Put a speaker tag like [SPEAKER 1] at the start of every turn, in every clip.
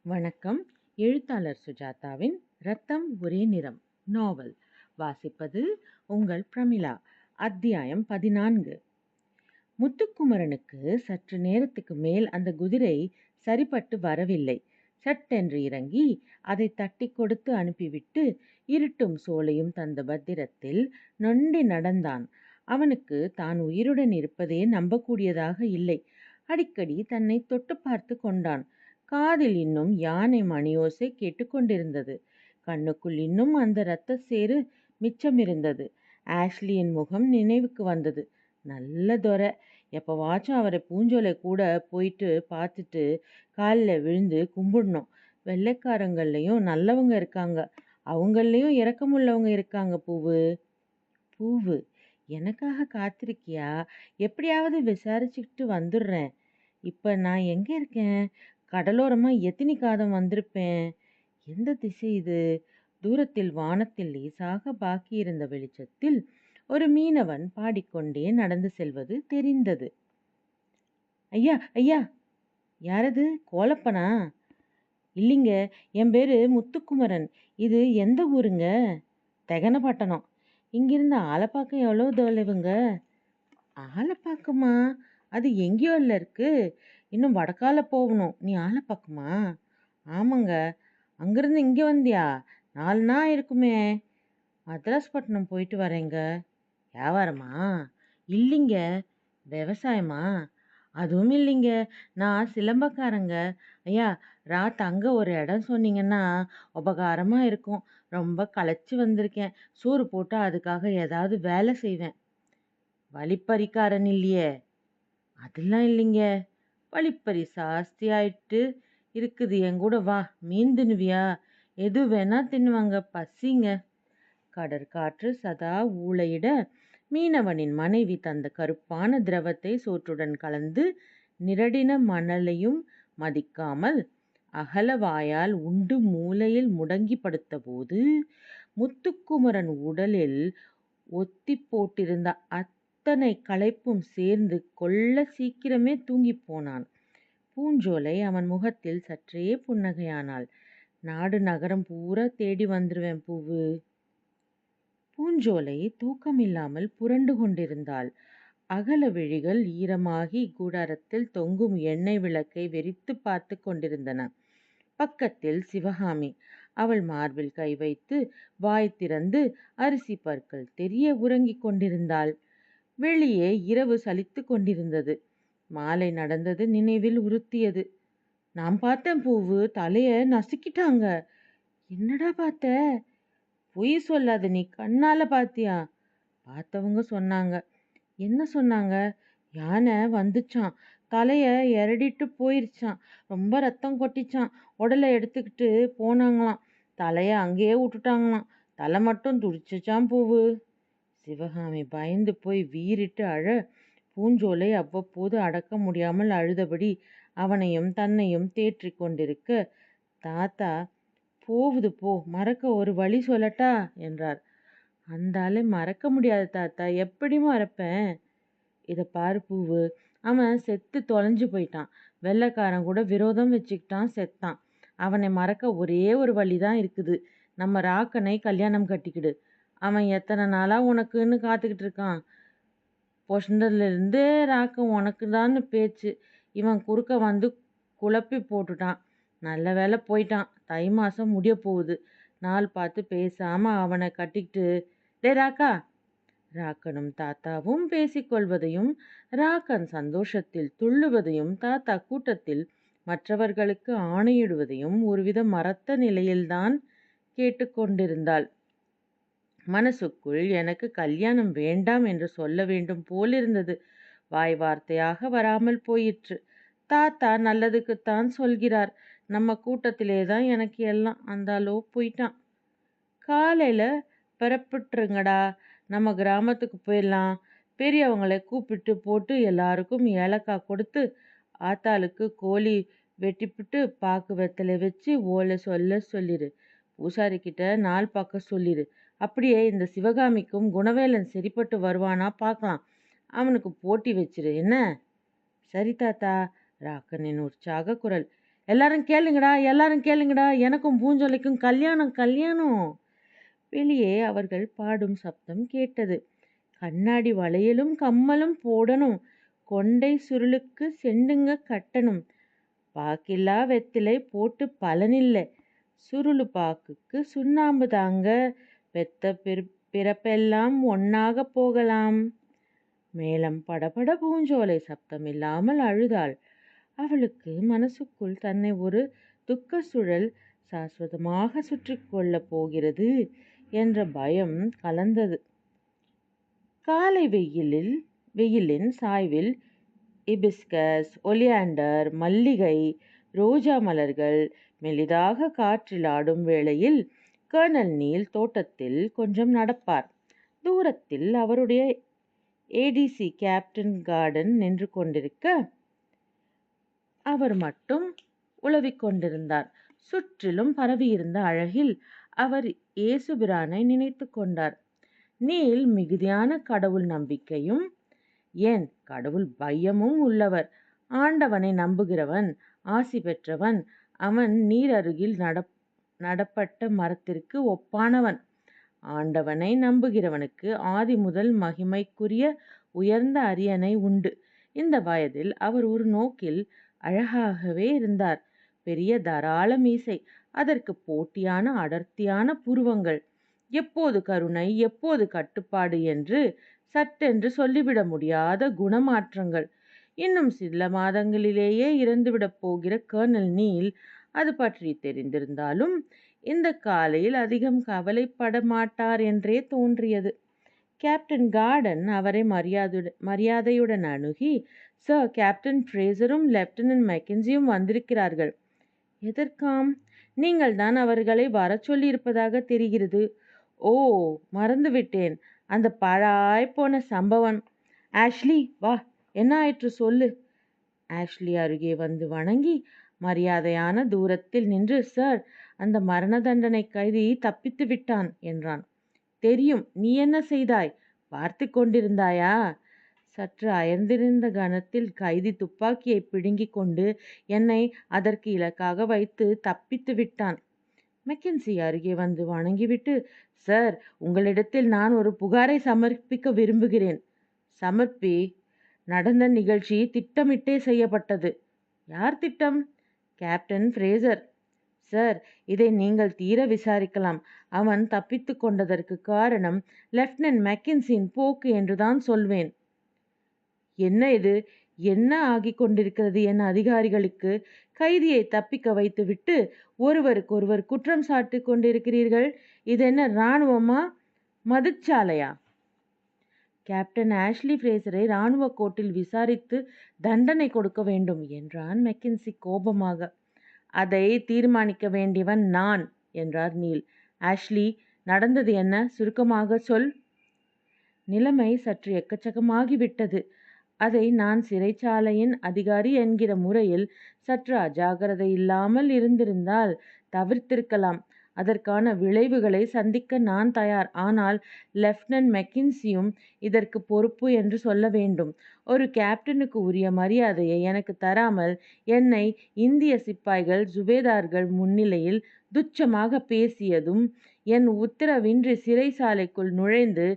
[SPEAKER 1] வணக்கம். எழுத்தாளர் சுஜாதாவின் ரத்தம் ஒரே நிறம் நாவல். வாசிப்பது உங்கள் பிரமிளா. அத்தியாயம் 14. முத்துக்குமரனுக்கு சற்று நேரத்துக்கு மேல் அந்த குதிரை சரிப்பட்டு வரவில்லை. சட்டென்று இறங்கி அதை தட்டி கொடுத்து அனுப்பிவிட்டு இருட்டும் சோலையும் தந்த பத்திரத்தில் நொண்டி நடந்தான். அவனுக்கு தான் உயிருடன் இருப்பதே நம்பக்கூடியதாக இல்லை. அடிக்கடி தன்னை தொட்டு பார்த்து கொண்டான். காதில் இன்னும் யானை மணியோசை கேட்டுக்கொண்டிருந்தது. கண்ணுக்குள் இன்னும் அந்த இரத்த சேறு மிச்சமிருந்தது. ஆஷ்லியின் முகம் நினைவுக்கு வந்தது. நல்ல தொரை. எப்பவாச்சும் அவரை பூஞ்சோலை கூட போயிட்டு பார்த்துட்டு காலில் விழுந்து கும்பிடணும். வெள்ளைக்காரங்கள்லையும் நல்லவங்க இருக்காங்க, அவங்களையும் இரக்கமுள்ளவங்க இருக்காங்க. பூவு பூவு எனக்காக காத்திருக்கியா? எப்படியாவது விசாரிச்சுக்கிட்டு வந்துடுறேன். இப்போ நான் எங்கே இருக்கேன்? கடலோரமாக எத்தினி காதம் வந்திருப்பேன். எந்த திசை இது? தூரத்தில் வானத்தில் லேசாக பாக்கியிருந்த வெளிச்சத்தில் ஒரு மீனவன் பாடிக்கொண்டே நடந்து செல்வது தெரிந்தது. ஐயா ஐயா! யாரது? கோலப்பனா? இல்லைங்க, என் பேர் முத்துக்குமரன். இது எந்த ஊருங்க? தெகனப்பட்டணம். இங்கிருந்து ஆலப்பாக்கம் எவ்வளோ தொலைவுங்க? ஆலப்பாக்கமா? அது எங்கேயோ இல்லை இருக்கு. இன்னும் வடக்கால போகணும். நீ ஆலப்பாக்கமா? ஆமாங்க. அங்கேருந்து இங்கே வந்தியா? 4 நாள் இருக்குமே. மദ്രാஸ்பட்டினம் போயிட்டு வரேங்க. வியாபாரமா? இல்லைங்க. விவசாயமா? அதுவும் இல்லைங்க. நான் சிலம்பக்காரங்க. ஐயா, தங்க ஒரு இடம் சொன்னீங்கன்னா உபகாரமாக இருக்கும். ரொம்ப களைச்சி வந்திருக்கேன். சோறு போட்டு அதுக்காக ஏதாவது வேலை செய்வேன். வழிப்பறிக்காரன் இல்லையே? அதெல்லாம் இல்லைங்க. வழிப்பறி ஜாஸ்தி ஆயிட்டு இருக்குது. என் கூட வா. மீன் தின்னுவியா? எது வேணா தின்னுவாங்க. பசிங்க. கடற்காற்று சதா ஊளையிட மீனவனின் மனைவி தந்த கருப்பான திரவத்தை சோற்றுடன் கலந்து நிரடின மணலையும் மதிக்காமல் அகல வாயால் உண்டு மூலையில் முடங்கி படுத்தபோது முத்துக்குமரன் உடலில் ஒத்தி போட்டிருந்த அத்தனை களைப்பும் சேர்ந்து கொள்ள சீக்கிரமே தூங்கிப் போனான். பூஞ்சோலை அவன் முகத்தில் சற்றே புன்னகையானாள். நாடு நகரம் பூரா தேடி வந்துருவேன் பூவு. பூஞ்சோலை தூக்கமில்லாமல் புரண்டு கொண்டிருந்தாள். அகல விழிகள் ஈரமாகி கூடாரத்தில் தொங்கும் எண்ணெய் விளக்கை வெறித்து பார்த்து கொண்டிருந்தன. பக்கத்தில் சிவகாமி அவள் மார்பில் கை வைத்து வாய் திறந்து அரிசி பற்கள் தெரிய உறங்கிக் கொண்டிருந்தாள். வெளியே இரவு சலித்து கொண்டிருந்தது. மாலை நடந்தது நினைவில் உறுத்தியது. நான் பார்த்தேன் பூவு, தலைய நசுக்கிட்டாங்க. என்னடா பார்த்த? பொய் சொல்லாத, நீ கண்ணால பார்த்தியா? பார்த்தவங்க சொன்னாங்க. என்ன சொன்னாங்க? யானை வந்துச்சான், தலைய எரடிட்டு போயிருச்சான், ரொம்ப ரத்தம் கொட்டிச்சான். உடலை எடுத்துக்கிட்டு போனாங்களாம், தலைய அங்கேயே விட்டுட்டாங்களாம். தலை மட்டும் துடிச்சிச்சான் பூவு. சிவகாமி பயந்து போய் வீறிட்டு அழ, பூஞ்சோலை அவ்வப்போது அடக்க முடியாமல் அழுதபடி அவனையும் தன்னையும் தேற்றி கொண்டிருக்க, தாத்தா போகுது போ, மறக்க ஒரு வழி சொல்லட்டா என்றார். அந்த ஆளை மறக்க முடியாது தாத்தா, எப்படி மறப்பேன்? இதை பாரு பூவு, அவன் செத்து தொலைஞ்சு போயிட்டான். வெள்ளைக்காரன் கூட விரோதம் வச்சுக்கிட்டான், செத்தான். அவனை மறக்க ஒரே ஒரு வழி தான் இருக்குது. நம்ம ராக்கனை கல்யாணம் கட்டிக்கிடு. அவன் எத்தனை நாளாக உனக்குன்னு காத்துக்கிட்டு இருக்கான். பொஷண்டர்லேருந்து ராக்கன் உனக்கு தான்னு பேச்சு. இவன் குறுக்க வந்து குழப்பி போட்டுட்டான். நல்ல வேலை போயிட்டான். தை மாதம் முடிய போகுது. நாள் பார்த்து பேசாமல் அவனை கட்டிக்கிட்டு. டே ராக்கா! ராக்கனும் தாத்தாவும் பேசிக்கொள்வதையும் ராக்கன் சந்தோஷத்தில் துள்ளுவதையும் தாத்தா கூட்டத்தில் மற்றவர்களுக்கு ஆணையிடுவதையும் ஒருவித மறத்த நிலையில்தான் கேட்டுக்கொண்டிருந்தாள். மனசுக்குள் எனக்கு கல்யாணம் வேண்டாம் என்று சொல்ல வேண்டும் போலிருந்தது. வாய் வார்த்தையாக வராமல் போயிற்று. தாத்தா நல்லதுக்குத்தான் சொல்கிறார். நம்ம கூட்டத்திலே தான் எனக்கு எல்லாம். அந்தாலோ போயிட்டான். காலையில் பிறப்பிட்டுருங்கடா, நம்ம கிராமத்துக்கு போயிடலாம். பெரியவங்களை கூப்பிட்டு போட்டு எல்லாருக்கும் ஏலக்காய் கொடுத்து ஆத்தாளுக்கு கோழி வெட்டிப்பிட்டு பாக்கு வெத்தலை வச்சு ஓலை சொல்லிடு. பூசாரிக்கிட்ட நாள் பார்க்க சொல்லிடு. அப்படியே இந்த சிவகாமிக்கும் குணவேலன் சரிப்பட்டு வருவானா பார்க்கலாம். அவனுக்கு போட்டி வச்சிரு என்ன? சரி தாத்தா. ராக்கனின் உற்சாக குரல். எல்லாரும் கேளுங்கடா, எல்லாரும் கேளுங்கடா, எனக்கும் பூஞ்சோலைக்கும் கல்யாணம், கல்யாணம். வெளியே அவர்கள் பாடும் சப்தம் கேட்டது. கண்ணாடி வளையலும் கம்மலும் போடணும், கொண்டை சுருளுக்கு செண்டுங்க கட்டணும், பாக்கில்லா வெத்திலை போட்டு பலனில்ல, சுருளு பாக்குக்கு சுண்ணாம்பு தாங்க, பெத்த பிறப்பெல்லாம் ஒன்னாக போகலாம். மேளம் படபட பூஞ்சோலை சப்தமில்லாமல் அழுதாள். அவளுக்கு மனசுக்குள் தன்னை ஒரு துக்க சுழல் சாஸ்வதமாக சுற்றி கொள்ளப் போகிறது என்ற பயம் கலந்தது. காலை வெயிலின் சாய்வில் இபிஸ்கஸ், ஒலியாண்டர், மல்லிகை, ரோஜா மலர்கள் மெலிதாக காற்றில் ஆடும் வேளையில் கர்னல் நீல் தோட்டத்தில் கொஞ்சம் நடப்பார். தூரத்தில் அவருடைய ஏடிசி கேப்டன் கார்டன் நின்று கொண்டிருக்க அவர் மட்டும் உலவிக் கொண்டிருந்தார். சுற்றிலும் பரவியிருந்த அழகில் அவர் ஏசுபிரானை நினைத்து கொண்டார். நீல் மிகுதியான கடவுள் நம்பிக்கையும் ஏன் கடவுள் பயமும் உள்ளவர். ஆண்டவனை நம்புகிறவன், ஆசி பெற்றவன். அவன் நீர் அருகில் நடப்பட்ட மரத்திற்கு ஒப்பானவன். ஆண்டவனை நம்புகிறவனுக்கு ஆதி முதல் மகிமைக்குரிய உயர்ந்த அரியணை உண்டு. இந்த வயதில் அவர் ஒரு நோக்கில் அழகாகவே இருந்தார். பெரிய தாராள மீசை, அதற்கு போட்டியான அடர்த்தியான புருவங்கள், எப்போது கருணை எப்போது கட்டுப்பாடு என்று சட்டென்று சொல்லிவிட முடியாத குணமாற்றங்கள். இன்னும் சில மாதங்களிலேயே இறந்துவிடப் போகிற கர்னல் நீல் அது பற்றி தெரிந்திருந்தாலும் இந்த காலையில் அதிகம் கவலைப்பட மாட்டார் என்றே தோன்றியது. கேப்டன் கார்டன் அவரை மரியாதையுடன் அணுகி, சார், கேப்டன் ஃப்ரேசரும் லெப்டினன்ட் மெக்கன்சியும் வந்திருக்கிறார்கள். எதற்காம்? நீங்கள் தான் அவர்களை வரச் சொல்லியிருப்பதாக தெரிகிறது. ஓ, மறந்துவிட்டேன். அந்த பாழாய்ப்போன சம்பவம். ஆஷ்லி, வா, என்ன ஆயிற்று சொல்லு. ஆஷ்லி அருகே வந்து வணங்கி மரியாதையான தூரத்தில் நின்று, சார், அந்த மரண தண்டனை கைதி தப்பித்து விட்டான் என்றான். தெரியும். நீ என்ன செய்தாய்? பார்த்து கொண்டிருந்தாயா? சற்று அயர்ந்திருந்த கணத்தில் கைதி துப்பாக்கியை பிடுங்கிக் கொண்டு என்னை அதற்கு இலக்காக வைத்து தப்பித்து விட்டான். மெக்கன்சி அருகே வந்து வணங்கிவிட்டு, சார், உங்களிடத்தில் நான் ஒரு புகாரை சமர்ப்பிக்க விரும்புகிறேன். சமர்ப்பி. நடந்த நிகழ்ச்சி திட்டமிட்டே செய்யப்பட்டது. யார் திட்டம்? Captain Fraser. சார், இதை நீங்கள் தீர விசாரிக்கலாம். அவன் தப்பித்து கொண்டதற்கு காரணம் லெப்டினன்ட் மெக்கன்சியின் போக்கு என்றுதான் சொல்வேன். என்ன இது? என்ன ஆகிக் கொண்டிருக்கிறது என் அதிகாரிகளுக்கு? கைதியை தப்பிக்க வைத்துவிட்டு ஒருவருக்கொருவர் குற்றம் சாட்டி கொண்டிருக்கிறீர்கள். இதென்ன இராணுவமா, மதுச்சாலையா? கேப்டன் ஆஷ்லி ஃப்ரேசரை இராணுவ கோர்ட்டில் விசாரித்து தண்டனை கொடுக்க வேண்டும் என்றான் மெக்கன்சி கோபமாக. அதை தீர்மானிக்க வேண்டியவன் நான் என்றார் நீல். ஆஷ்லி, நடந்தது என்ன? சுருக்கமாக சொல். நிலைமை சற்று எக்கச்சக்கமாகிவிட்டது. அதை நான் சிறைச்சாலையின் அதிகாரி என்கிற முறையில் சற்று அஜாக்கிரதை இல்லாமல் இருந்திருந்தால் தவிர்த்திருக்கலாம். அதற்கான விளைவுகளை சந்திக்க நான் தயார். ஆனால் லெப்டினன்ட் மெக்கன்சியும் இதற்கு பொறுப்பு என்று சொல்ல வேண்டும். ஒரு கேப்டனுக்கு உரிய மரியாதையை எனக்கு தராமல் என்னை இந்திய சிப்பாய்கள் சுபேதார்கள் முன்னிலையில் துச்சமாக பேசியதும், என் உத்தரவின்றி சிறைச்சாலைக்குள் நுழைந்து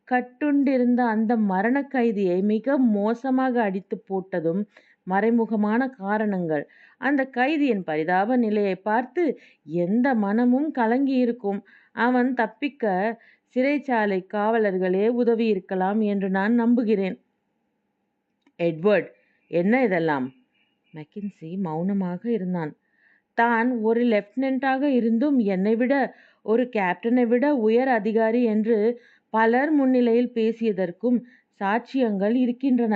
[SPEAKER 1] கட்டுண்டிருந்த அந்த மரண கைதியை மிக மோசமாக அடித்து போட்டதும் மறைமுகமான காரணங்கள். அந்த கைதியின் பரிதாப நிலையை பார்த்து எந்த மனமும் கலங்கியிருக்கும். அவன் தப்பிக்க சிறைச்சாலை காவலர்களே உதவியிருக்கலாம் என்று நான் நம்புகிறேன். எட்வர்ட், என்ன இதெல்லாம்? மெக்கன்சி மௌனமாக இருந்தான். தான் ஒரு லெப்டினன்ட்டாக இருந்தும் என்னை விட, ஒரு கேப்டனை விட உயர் அதிகாரி என்று பலர் முன்னிலையில் பேசியதற்கும் சாட்சியங்கள் இருக்கின்றன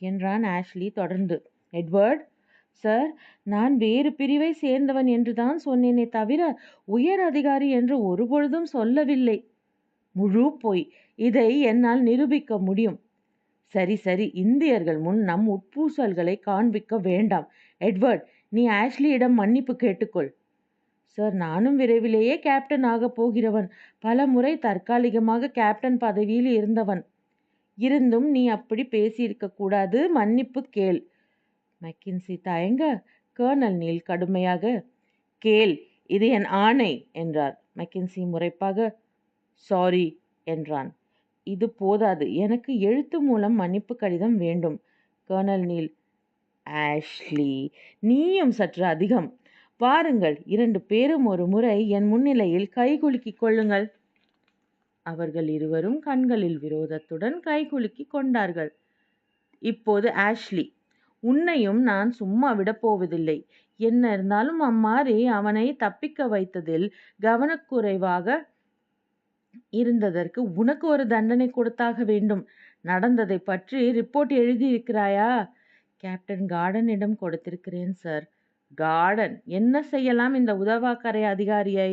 [SPEAKER 1] என்றான் ஆஷ்லி தொடர்ந்து. எட்வர்ட், சார், நான் வேறு பிரிவை சேர்ந்தவன் என்றுதான் சொன்னேனே தவிர உயர் அதிகாரி என்று ஒருபொழுதும் சொல்லவில்லை. முழு பொய். இதை என்னால் நிரூபிக்க முடியும். சரி சரி, இந்தியர்கள் முன் நம் உட்பூசல்களை காண்பிக்க வேண்டாம். எட்வர்ட், நீ ஆஷ்லியிடம் மன்னிப்பு கேட்டுக்கொள். சார், நானும் விரைவிலேயே கேப்டன் ஆகப் போகிறவன். பல முறை தற்காலிகமாக கேப்டன் பதவியில் இருந்தவன். இருந்தும் நீ அப்படி பேசியிருக்க கூடாது. மன்னிப்பு கேள். மெக்கன்சி தயங்க, கர்னல் நீல் கடுமையாக, கேள், இது என் ஆணை என்றார். மெக்கன்சி முறைப்பாக, சாரி என்றான். இது போதாது, எனக்கு எழுத்து மூலம் மன்னிப்பு கடிதம் வேண்டும். கர்னல் நீல், ஆஷ்லி, நீயும் சற்று அதிகம். வாருங்கள், 2 பேரும் ஒரு முறை என் முன்னிலையில் கைகுலுக்கிக் கொள்ளுங்கள். அவர்கள் இருவரும் கண்களில் விரோதத்துடன் கைகுலுக்கிக் கொண்டார்கள். இப்போது ஆஷ்லி, உன்னையும் நான் சும்மா விடப்போவதில்லை. என்ன இருந்தாலும் அம்மாரி அவனை தப்பிக்க வைத்ததில் கவனக்குறைவாக இருந்ததற்கு உனக்கு ஒரு தண்டனை கொடுத்தாக வேண்டும். நடந்ததை பற்றி ரிப்போர்ட் எழுதியிருக்கிறாயா? கேப்டன் கார்டனிடம் கொடுத்திருக்கிறேன் சார். கார்டன் என்ன செய்யலாம் இந்த உதவாக்கரை அதிகாரியை?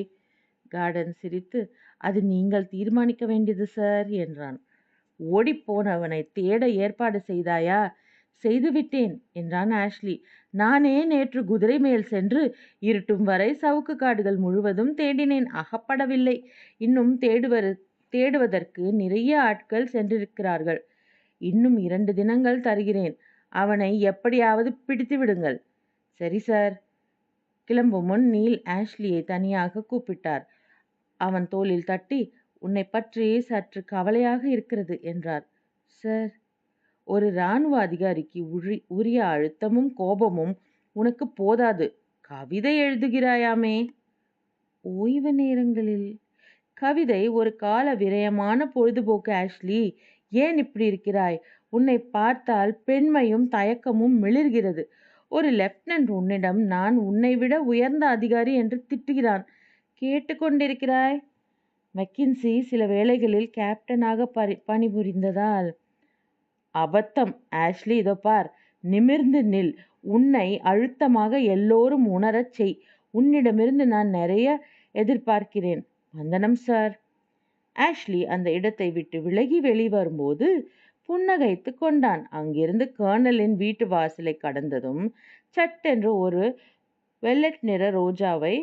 [SPEAKER 1] கார்டன் சிரித்து, அது நீங்கள் தீர்மானிக்க வேண்டியது சார் என்றான். ஓடிப்போனவனை தேட ஏற்பாடு செய்தாயா? செய்துவிட்டேன் என்றான் ஆஷ்லி. நானே நேற்று குதிரை மேல் சென்று இருட்டும் வரை சவுக்கு காடுகள் முழுவதும் தேடினேன். அகப்படவில்லை. இன்னும் தேடுவதற்கு நிறைய ஆட்கள் சென்றிருக்கிறார்கள். இன்னும் 2 தினங்கள் தருகிறேன். அவனை எப்படியாவது பிடித்து விடுங்கள். சரி சார். கிளம்பும் முன் நீல் ஆஷ்லியை தனியாக கூப்பிட்டார். அவன் தோளில் தட்டி, உன்னை பற்றி சற்று கவலையாக இருக்கிறது என்றார். சார், ஒரு இராணுவ அதிகாரிக்கு உரிய அழுத்தமும் கோபமும் உனக்கு போதாது. கவிதை எழுதுகிறாயாமே? ஓய்வு நேரங்களில். கவிதை ஒரு கால விரயமான பொழுதுபோக்கு ஆஷ்லி. ஏன் இப்படி இருக்கிறாய்? உன்னை பார்த்தால் பெண்மையும் தயக்கமும் மிளிர்கிறது. ஒரு லெப்டினன்ட் உன்னிடம் நான் உன்னை விட உயர்ந்த அதிகாரி என்று திட்டுகிறான். கேட்டுக்கொண்டிருக்கிறாய்? மெக்கின்சி சில வேளைகளில் கேப்டனாக பணிபுரிந்ததால். அபத்தம் ஆஷ்லி. இதோ பார், நிமிர்ந்து நில். உன்னை அழுத்தமாக எல்லோரும் உணரச் செய். உன்னிடமிருந்து நான் நிறைய எதிர்பார்க்கிறேன். வந்தனம் சார். ஆஷ்லி அந்த இடத்தை விட்டு விலகி வெளிவரும்போது புன்னகைத்து கொண்டான். அங்கிருந்து கர்னலின் வீட்டு வாசலை கடந்ததும் சட்டென்று ஒரு வெள்ளட் நிற ரோஜாவை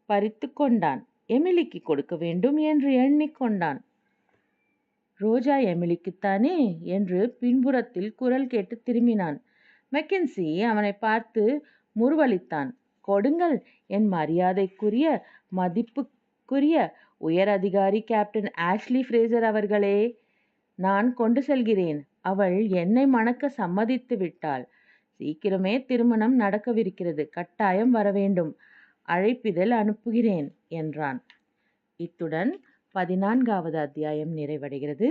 [SPEAKER 1] பறித்து கொண்டான். எமிலிக்கு கொடுக்க வேண்டும் என்று எண்ணிக்கொண்டான். ரோஜா எமிலிக்குத்தானே என்று பின்புறத்தில் குரல் கேட்டு திரும்பினான். மெக்கன்சி அவனை பார்த்து முறுவலித்தான். கொடுங்கள், என் மரியாதைக்குரிய மதிப்புக்குரிய உயர் அதிகாரி கேப்டன் ஆஷ்லி ஃப்ரேசர் அவர்களே. நான் கொண்டு செல்கிறேன். அவள் என்னை மணக்க சம்மதித்து விட்டாள். சீக்கிரமே திருமணம் நடக்கவிருக்கிறது. கட்டாயம் வரவேண்டும். அழைப்பிதழ் அனுப்புகிறேன் என்றான். இத்துடன் 14வது அத்தியாயம் நிறைவடைகிறது.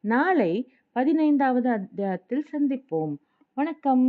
[SPEAKER 1] நாளை 15வது அத்தியாயத்தில் சந்திப்போம். வணக்கம்.